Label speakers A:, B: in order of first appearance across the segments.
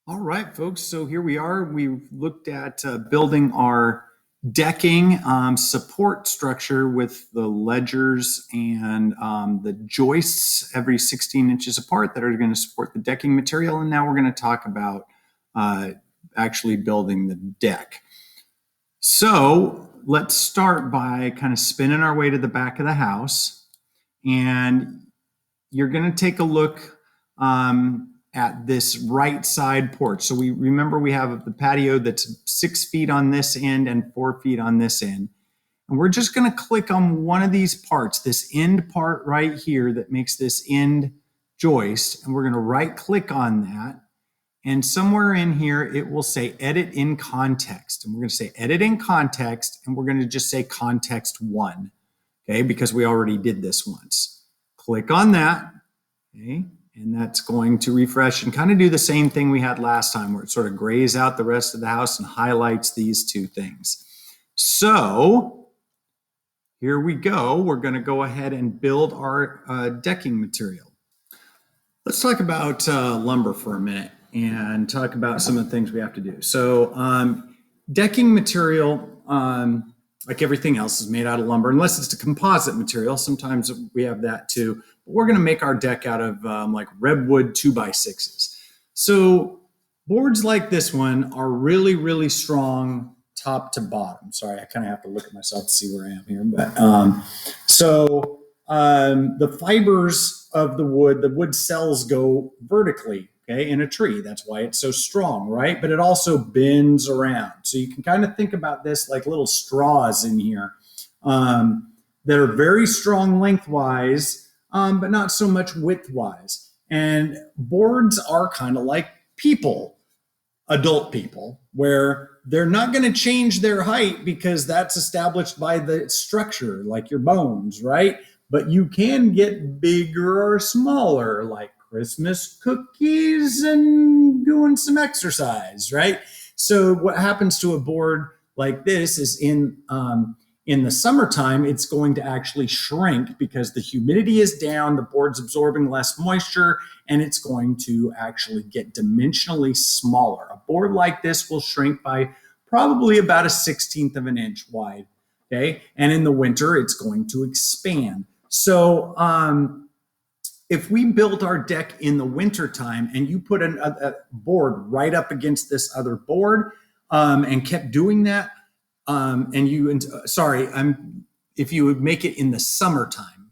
A: All right, folks. So here we are. We've looked at building our decking support structure with the ledgers and the joists every 16 inches apart that are going to support the decking material. And now we're going to talk about actually building the deck. So let's start by kind of spinning our way to the back of the house. And you're going to take a look at this right side porch. So we have the patio that's 6 feet on this end and 4 feet on this end. And we're just going to click on one of these parts, this end part right here that makes this end joist. And we're going to right click on that. And somewhere in here, it will say edit in context. And we're going to say edit in context. And we're going to just say context 1. Okay, because we already did this once. Click on that. Okay, and that's going to refresh and kind of do the same thing we had last time where it sort of grays out the rest of the house and highlights these two things. So here we go. We're going to go ahead and build our decking material. Let's talk about lumber for a minute and talk about some of the things we have to do. So decking material, like everything else, is made out of lumber, unless it's a composite material. Sometimes we have that too. But we're going to make our deck out of like redwood 2x6s. So boards like this one are really, really strong top to bottom. Sorry, I kind of have to look at myself to see where I am here. But the fibers of the wood cells go vertically. Okay, in a tree. That's why it's so strong, right? But it also bends around. So you can kind of think about this like little straws in here that are very strong lengthwise, but not so much widthwise. And boards are kind of like people, adult people, where they're not going to change their height because that's established by the structure, like your bones, right? But you can get bigger or smaller, like Christmas cookies and doing some exercise, right? So what happens to a board like this is in the summertime, it's going to actually shrink because the humidity is down, the board's absorbing less moisture, and it's going to actually get dimensionally smaller. A board like this will shrink by probably about 1/16 of an inch wide, okay? And in the winter, it's going to expand. So if we built our deck in the wintertime and you put a board right up against this other board and kept doing that, if you would make it in the summertime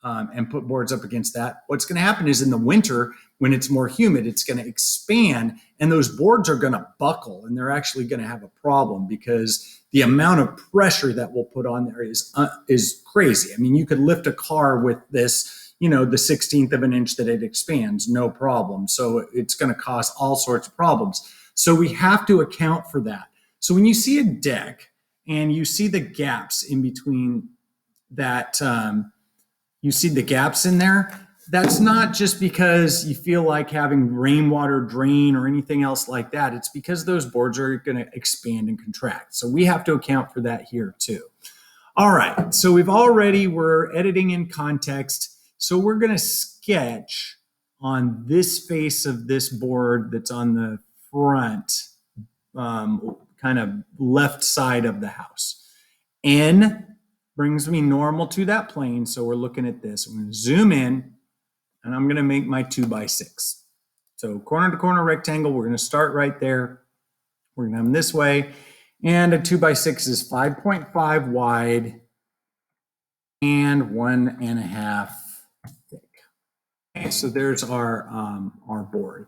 A: and put boards up against that, what's going to happen is in the winter, when it's more humid, it's going to expand and those boards are going to buckle and they're actually going to have a problem because the amount of pressure that we'll put on there is crazy. I mean, you could lift a car with this, the 1/16 of an inch that it expands, no problem. So it's going to cause all sorts of problems. So we have to account for that. So when you see a deck and you see the gaps in between that, you see the gaps in there, that's not just because you feel like having rainwater drain or anything else like that. It's because those boards are going to expand and contract. So we have to account for that here too. All right, so we're editing in context. So we're going to sketch on this face of this board that's on the front, kind of left side of the house. N brings me normal to that plane. So we're looking at this. I'm going to zoom in and I'm going to make my 2x6. So corner to corner rectangle, we're going to start right there. We're going to have them this way. And a 2x6 is 5.5 wide and 1.5 thick. Okay, so there's our board.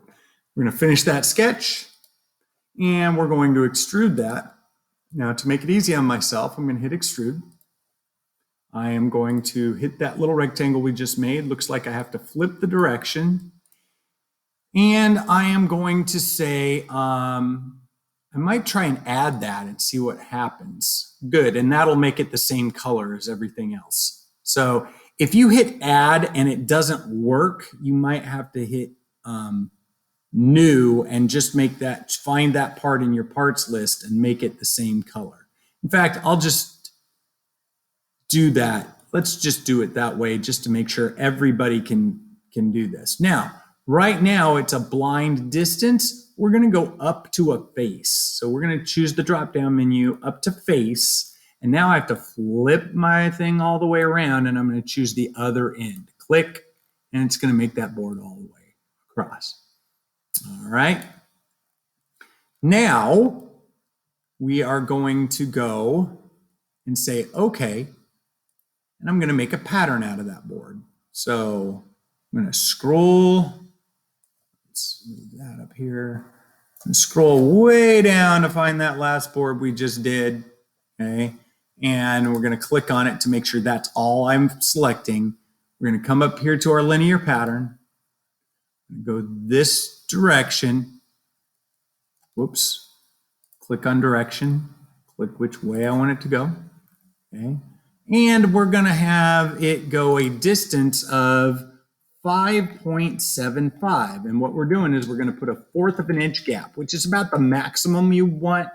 A: We're going to finish that sketch and we're going to extrude that. Now, to make it easy on myself, I'm going to hit extrude. I am going to hit that little rectangle we just made. Looks like I have to flip the direction. And I am going to say, I might try and add that and see what happens. Good, and that'll make it the same color as everything else. So if you hit add and it doesn't work, you might have to hit new and just find that part in your parts list and make it the same color. In fact, I'll just do that. Let's just do it that way just to make sure everybody can do this. Now, Right now, it's a blind distance. We're going to go up to a face. So we're going to choose the drop-down menu up to face. And now I have to flip my thing all the way around, and I'm going to choose the other end. Click, and it's going to make that board all the way across. All right. Now, we are going to go and say, okay, and I'm going to make a pattern out of that board. So I'm going to scroll. Let's move that up here. And scroll way down to find that last board we just did. Okay. And we're going to click on it to make sure that's all I'm selecting. We're going to come up here to our linear pattern. Go this direction. Whoops. Click on direction. Click which way I want it to go. Okay. And we're going to have it go a distance of 5.75. And what we're doing is we're going to put a 1/4 of an inch gap, which is about the maximum you want,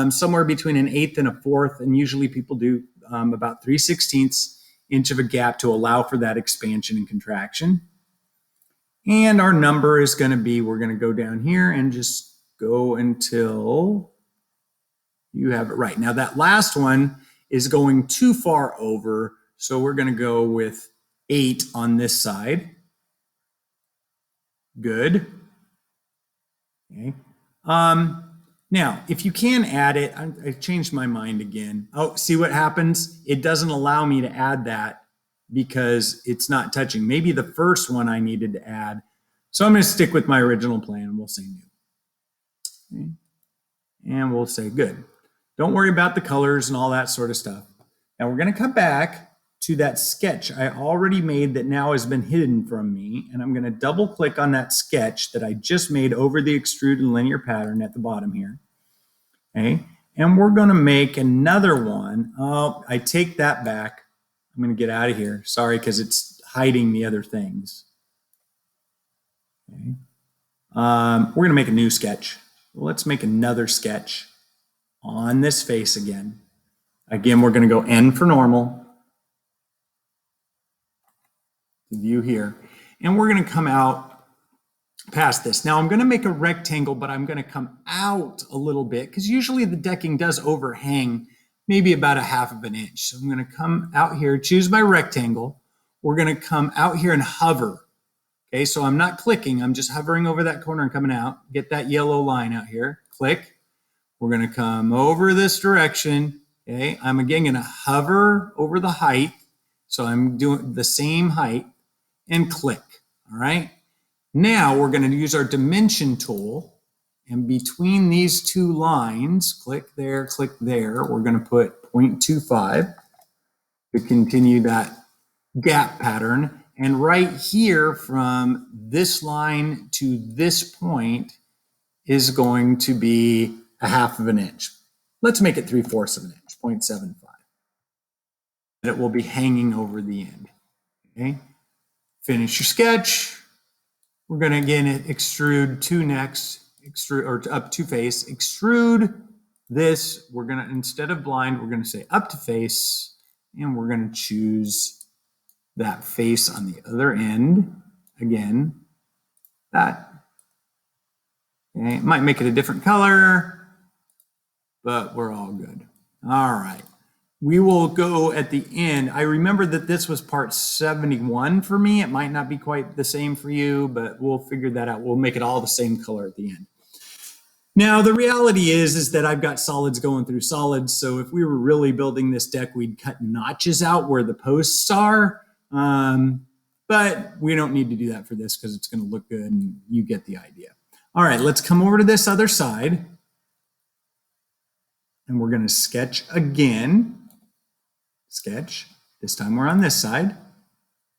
A: somewhere between an 1/8 and a 1/4. And usually people do about 3/16 inch of a gap to allow for that expansion and contraction. And our number is going to be, we're going to go down here and just go until you have it right. Now that last one is going too far over, so we're going to go with 8 on this side. Good. Okay. Now, if you can add it, I changed my mind again. Oh, see what happens? It doesn't allow me to add that because it's not touching. Maybe the first one I needed to add. So I'm going to stick with my original plan and we'll say new. Okay. And we'll say good. Don't worry about the colors and all that sort of stuff. Now we're going to come back to that sketch I already made that now has been hidden from me. And I'm going to double click on that sketch that I just made over the extruded linear pattern at the bottom here. Okay. And we're going to make another one. Oh, I take that back. I'm going to get out of here. Sorry, because it's hiding the other things. Okay. We're going to make a new sketch. Let's make another sketch on this face again. Again, we're going to go N for normal. View here. And we're going to come out past this. Now I'm going to make a rectangle, but I'm going to come out a little bit because usually the decking does overhang maybe about 1/2 of an inch. So I'm going to come out here, choose my rectangle. We're going to come out here and hover. Okay, so I'm not clicking. I'm just hovering over that corner and coming out. Get that yellow line out here. Click. We're going to come over this direction. Okay, I'm again going to hover over the height. So I'm doing the same height and click. All right. Now we're going to use our dimension tool. And between these two lines, click there, we're going to put 0.25 to continue that gap pattern. And right here from this line to this point is going to be 1/2 of an inch. Let's make it 3/4 of an inch, 0.75. It will be hanging over the end. Okay. Finish your sketch. We're going to again extrude to next, extrude or up to face, extrude this. We're going to, instead of blind, we're going to say up to face, and we're going to choose that face on the other end. Again, that. Okay. It might make it a different color, but we're all good. All right. We will go at the end. I remember that this was part 71 for me. It might not be quite the same for you, but we'll figure that out. We'll make it all the same color at the end. Now, the reality is that I've got solids going through solids. So if we were really building this deck, we'd cut notches out where the posts are. But we don't need to do that for this because it's going to look good and you get the idea. All right, let's come over to this other side. And we're going to sketch again. Sketch. This time we're on this side.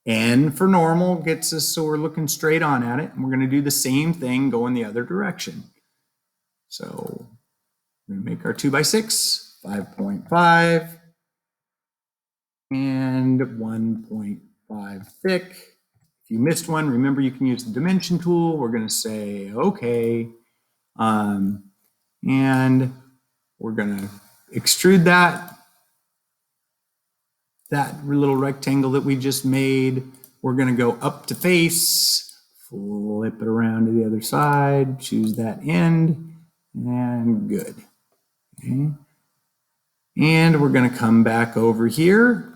A: N for normal gets us so we're looking straight on at it. And we're going to do the same thing going the other direction. So we're going to make our 2x6, 5.5, and 1.5 thick. If you missed one, remember you can use the dimension tool. We're going to say okay. And we're going to extrude that little rectangle that we just made. We're going to go up to face, Flip it around to the other side, choose that end, and good. Okay. And we're going to come back over here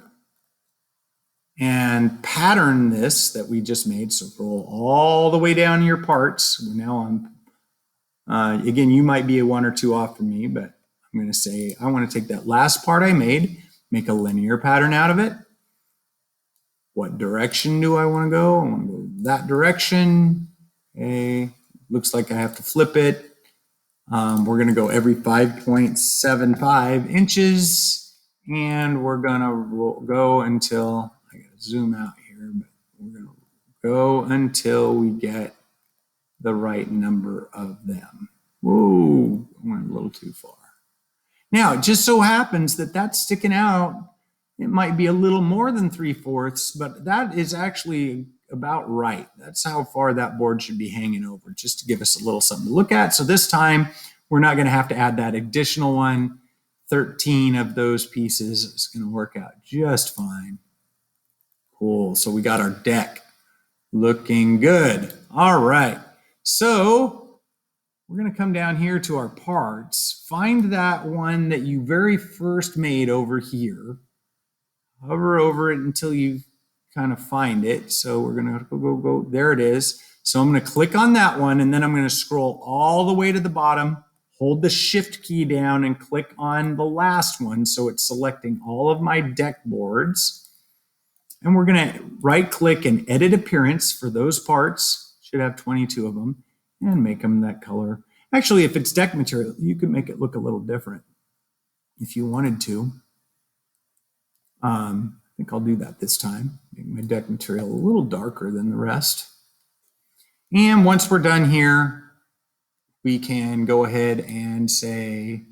A: and pattern this that we just made. So roll all the way down your parts. Now again, you might be a 1 or 2 off from me, but I'm going to say I want to take that last part I made, make a linear pattern out of it. What direction do I want to go? I want to go that direction. Okay, looks like I have to flip it. We're going to go every 5.75 inches, and we're going to go until, I got to zoom out here, but we're going to go until we get the right number of them. Whoa, I went a little too far. Now, it just so happens that that's sticking out. It might be a little more than 3/4, but that is actually about right. That's how far that board should be hanging over, just to give us a little something to look at. So this time, we're not going to have to add that additional one. 13 of those pieces is going to work out just fine. Cool. So we got our deck looking good. All right. So we're going to come down here to our parts. Find that one that you very first made over here. Hover over it until you kind of find it. So we're going to go. There it is. So I'm going to click on that one, and then I'm going to scroll all the way to the bottom, hold the shift key down, and click on the last one. So it's selecting all of my deck boards. And we're going to right click and edit appearance for those parts. Should have 22 of them, and make them that color. Actually, if it's deck material, you could make it look a little different if you wanted to. I think I'll do that this time. Make my deck material a little darker than the rest. And once we're done here, we can go ahead and say,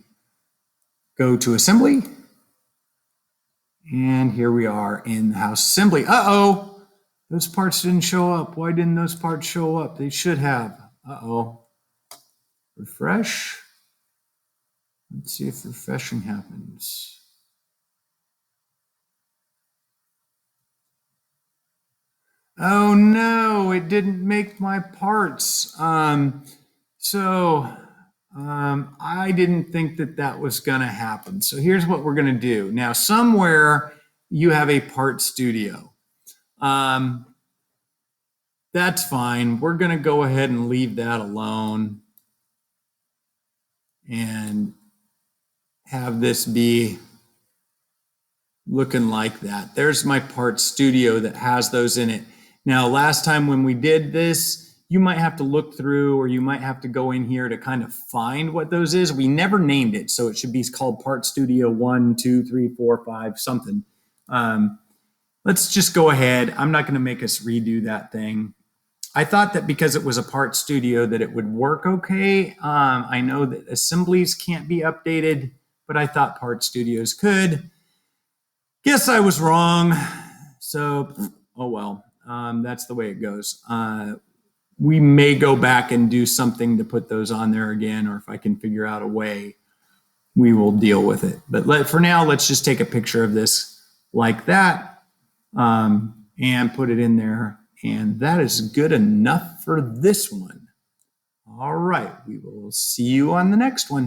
A: go to assembly. And here we are in the house assembly. Uh-oh, those parts didn't show up. Why didn't those parts show up? They should have. Uh-oh. Refresh. Let's see if refreshing happens. Oh no, it didn't make my parts. I didn't think that that was going to happen. So here's what we're going to do. Now, somewhere you have a part studio. That's fine. We're going to go ahead and leave that alone and have this be looking like that. There's my part studio that has those in it. Now, last time when we did this, you might have to look through, or you might have to go in here to kind of find what those is. We never named it, so it should be called Part Studio 1, 2, 3, 4, 5, something. Let's just go ahead. I'm not going to make us redo that thing. I thought that because it was a part studio that it would work okay. I know that assemblies can't be updated, but I thought part studios could. Guess I was wrong. So, oh well. That's the way it goes. We may go back and do something to put those on there again, or if I can figure out a way, we will deal with it. But for now, let's just take a picture of this like that and put it in there. And that is good enough for this one. All right, we will see you on the next one.